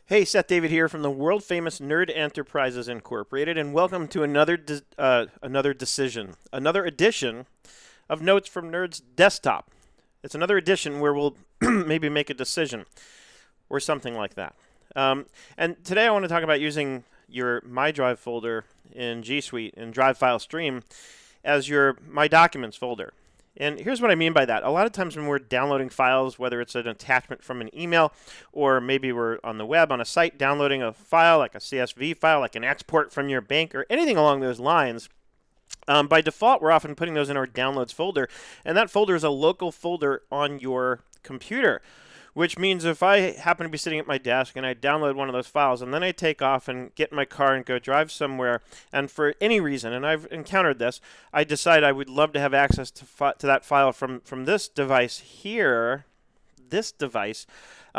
Hey, Seth David here from the world famous Nerd Enterprises Incorporated, and welcome to another edition of Notes from Nerd's Desktop. It's another edition where we'll maybe make a decision or something like that. And today I want to talk about using your My Drive folder in G Suite and Drive File Stream as your My Documents folder. And here's what I mean by that. A lot of times when we're downloading files, whether it's an attachment from an email or maybe we're on the web on a site downloading a file like a CSV file, like an export from your bank or anything along those lines, by default, we're often putting those in our downloads folder. And that folder is a local folder on your computer, which means if I happen to be sitting at my desk and I download one of those files and then I take off and get in my car and go drive somewhere, and for any reason, and I've encountered this, I decide I would love to have access to that file from this device here, this device,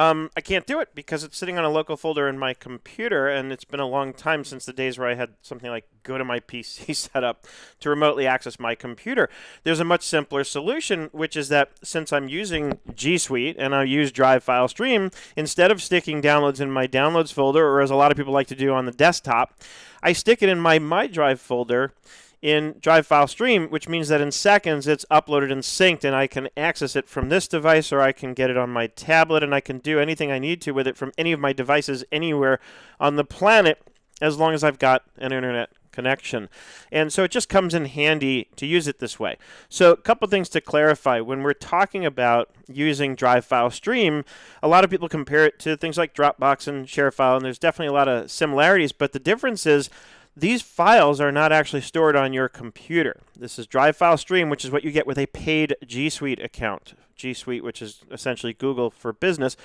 I can't do it because it's sitting on a local folder in my computer, and it's been a long time since the days where I had something like go to my PC set up to remotely access my computer. There's a much simpler solution, which is that since I'm using G Suite and I use Drive File Stream, instead of sticking downloads in my downloads folder, or as a lot of people like to do on the desktop, I stick it in my Drive folder in Drive File Stream, which means that in seconds it's uploaded and synced, and I can access it from this device, or I can get it on my tablet, and I can do anything I need to with it from any of my devices anywhere on the planet, as long as I've got an internet connection. And so it just comes in handy to use it this way. So a couple things to clarify. When we're talking about using Drive File Stream, a lot of people compare it to things like Dropbox and ShareFile, and there's definitely a lot of similarities, but the difference is these files are not actually stored on your computer. This is Drive File Stream, which is what you get with a paid G Suite account. G Suite, which is essentially Google for Business.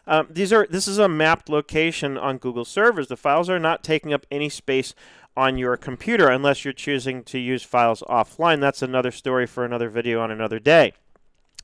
This is a mapped location on Google servers. The files are not taking up any space on your computer unless you're choosing to use files offline. That's another story for another video on another day.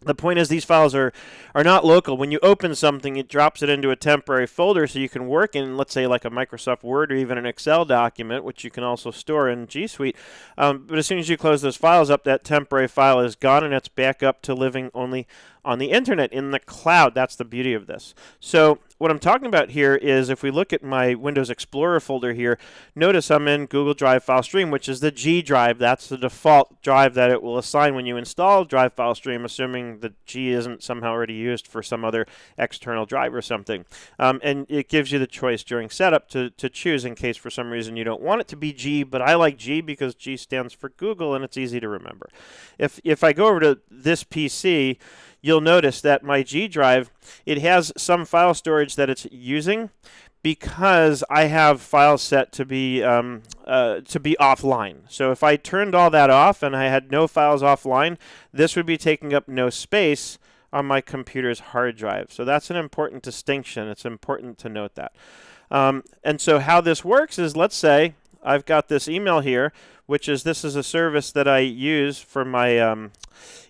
The point is these files are not local. When you open something, it drops it into a temporary folder so you can work in, let's say, like a Microsoft Word or even an Excel document, which you can also store in G Suite. But as soon as you close those files up, that temporary file is gone and it's back up to living only on the internet, in the cloud. That's the beauty of this. So what I'm talking about here is if we look at my Windows Explorer folder here, notice I'm in Google Drive File Stream, which is the G drive. That's the default drive that it will assign when you install Drive File Stream, assuming the G isn't somehow already used for some other external drive or something. And it gives you the choice during setup to choose in case for some reason you don't want it to be G, but I like G because G stands for Google and it's easy to remember. If I go over to this PC, you'll notice that my G drive, it has some file storage that it's using because I have files set to be offline. So if I turned all that off and I had no files offline, this would be taking up no space on my computer's hard drive. So that's an important distinction. It's important to note that. And so how this works is, let's say I've got this email here, this is a service that I use for my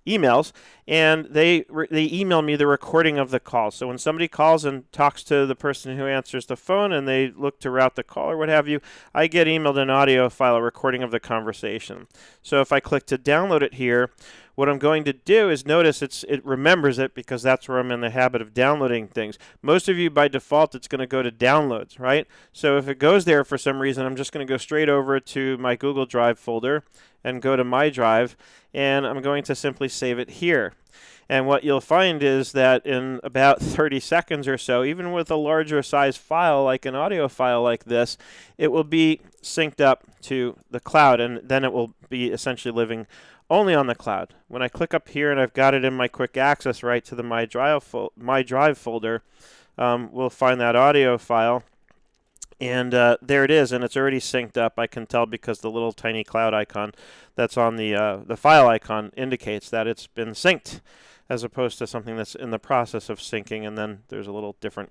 emails, and they email me the recording of the call. So when somebody calls and talks to the person who answers the phone and they look to route the call or what have you, I get emailed an audio file, a recording of the conversation. So if I click to download it here, what I'm going to do is notice it remembers it because that's where I'm in the habit of downloading things. Most of you, by default, it's going to go to downloads, right? So if it goes there for some reason, I'm just going to go straight over to my Google Drive folder and go to My Drive, and I'm going to simply save it here. And what you'll find is that in about 30 seconds or so, even with a larger size file like an audio file like this, it will be synced up to the cloud, and then it will be essentially living only on the cloud. When I click up here and I've got it in my quick access right to the My Drive folder, we'll find that audio file. And there it is, and it's already synced up. I can tell because the little tiny cloud icon that's on the file icon indicates that it's been synced, as opposed to something that's in the process of syncing, and then there's a little different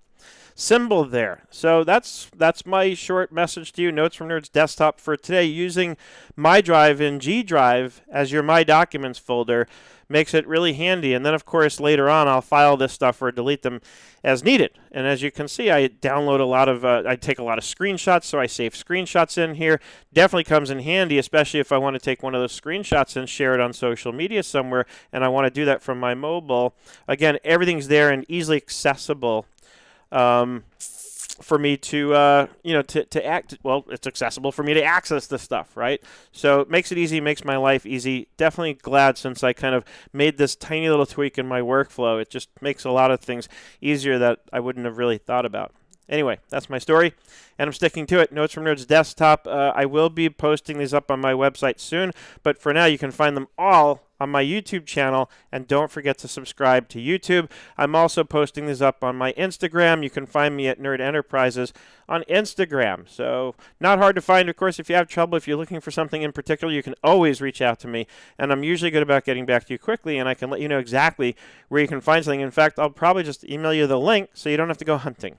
symbol there. So that's my short message to you, Notes from Nerds Desktop for today. Using My Drive in G Drive as your My Documents folder makes it really handy. And then, of course, later on, I'll file this stuff or delete them as needed. And as you can see, I download a lot of, I take a lot of screenshots, so I save screenshots in here. Definitely comes in handy, especially if I want to take one of those screenshots and share it on social media somewhere, and I want to do that from my mobile. Again, everything's there and easily accessible. for me to, to act, well, it's accessible for me to access this stuff, right? So it makes it easy, makes my life easy. Definitely glad since I kind of made this tiny little tweak in my workflow. It just makes a lot of things easier that I wouldn't have really thought about. Anyway, that's my story, and I'm sticking to it. Notes from Nerds Desktop. I will be posting these up on my website soon, but for now, you can find them all on my YouTube channel, and don't forget to subscribe to YouTube. I'm also posting these up on my Instagram. You can find me at Nerd Enterprises on Instagram. So not hard to find. Of course, if you have trouble, if you're looking for something in particular, you can always reach out to me, and I'm usually good about getting back to you quickly, and I can let you know exactly where you can find something. In fact, I'll probably just email you the link so you don't have to go hunting.